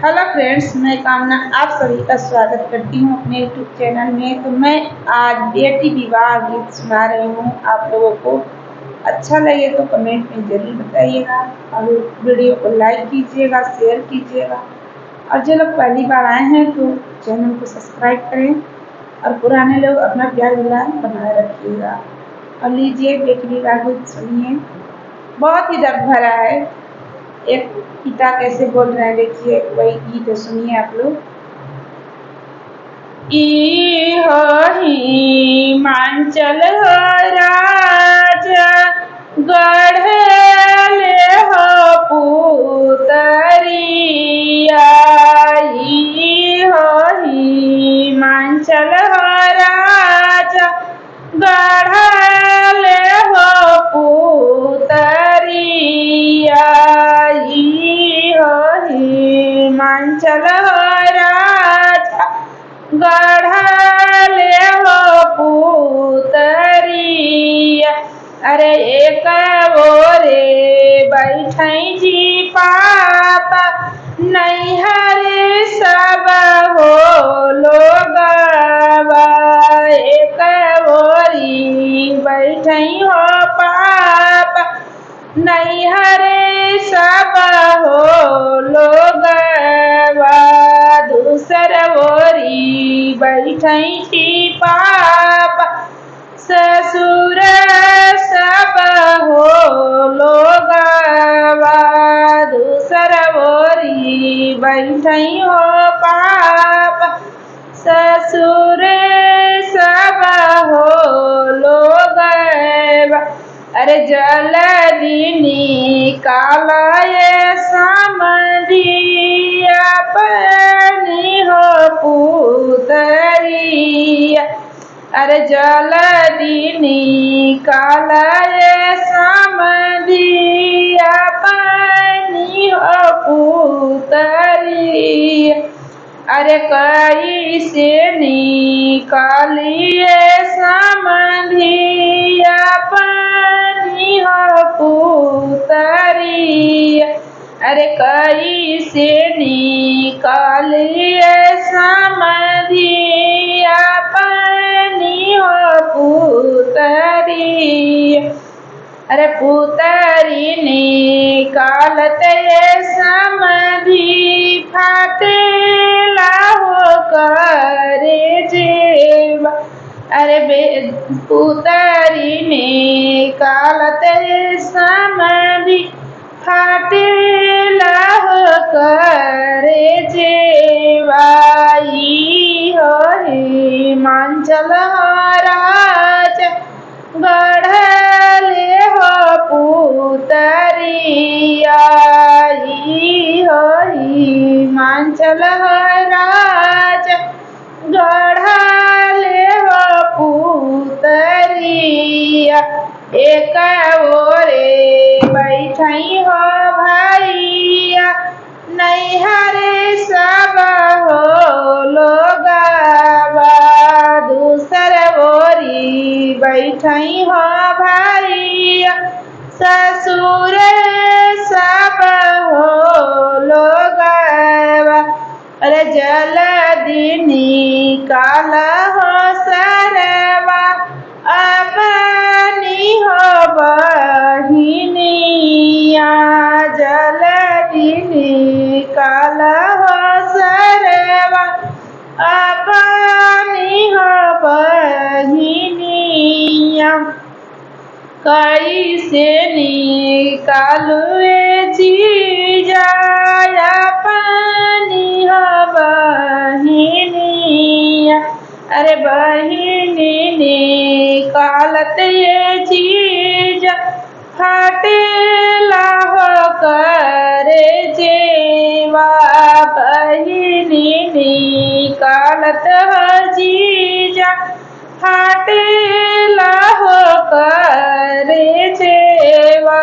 Hello friends, मैं कामना आप सभी का स्वागत करती हूँ अपने यूट्यूब चैनल में। तो मैं आज बेटी विवाह गीत सुना रही हूँ। आप लोगों को अच्छा लगे तो कमेंट में ज़रूर बताइएगा और वीडियो को लाइक कीजिएगा, शेयर कीजिएगा। और जो लोग पहली बार आए हैं तो चैनल को सब्सक्राइब करें और पुराने लोग अपना प्यार दुलार बनाए रखिएगा। और लीजिए बेटी विवाह गीत सुनिए, बहुत ही दर्द भरा है। एक पिता कैसे बोल रहे हैं, देखिए वही गीत सुनिए आप लोग। हिमांचल राजा गढ़ले हो पुतरिया, हिमांचल राजा गढ़ले हो पुतरिया, हिमांचल राजा गढ़ले हो पुतरिया। अरे एक ओरे बैठई जी पापा, नैहर सब हो लोगवा। एक ओरी बैठई हो पापा, नैहर सब हो लोगवा। दूसर ओरी बैठई छी पापा, ससुर सब हो लोगवा। दूसर ओरी बैठई हो पापा, ससुर सब हो लोगवा। अरे जल्दी निकालए समधिया अपनी हो पुतरिया। अरे जल्दी निकालए समधिया अपनी हो पुतरिया। अरे कैसे निकालिए समधिया अपनी हो पुतरिया। अरे कैसे निकालिए समधिया अपनी हो पुतरिया। अरे पुतरी निकालते समधि फाटेला हो करे जेवा। अरे पुतरी निकालते समधि फाटेला हो करे जेवा। हिमांचल राजा गढ़ले हो पुतरिया, हिमांचल राजा गढ़ले हो पुतरिया। एक ओरे बैठई हो भैया, नैहर सब हो लोगवा। दूसर ओरी बैठई हो भैया, ससुर सब हो लोगवा। अरे जल्दी निकाल हो सरवा अपनी हो बहिनिया। जल्दी निकाल हो सरवा अपनी हो बहिनिया। कैसे निकालू जीजा अपनी हो बहिनिया। अरे बहिनी निकालत ये जीजा फाटेला हो करे जेवा। बहिनी निकालत हो जीजा फाटेला हो करे जेवा।